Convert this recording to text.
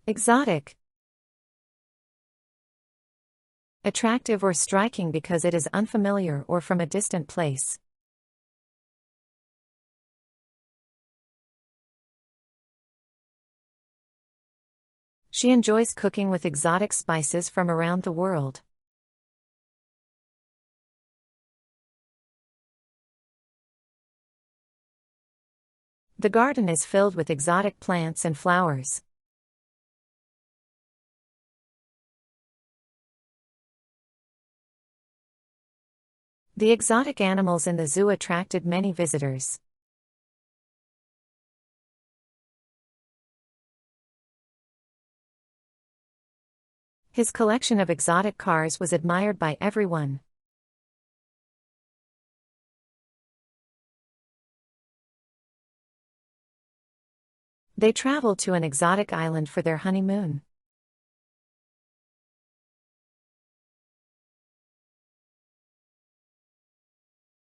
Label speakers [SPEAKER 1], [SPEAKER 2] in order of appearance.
[SPEAKER 1] Exotic. Attractive or striking because it is unfamiliar or from a distant place. She enjoys cooking with exotic spices from around the world. The garden is filled with exotic plants and flowers. The exotic animals in the zoo attracted many visitors. His collection of exotic cars was admired by everyone. They traveled to an exotic island for their honeymoon.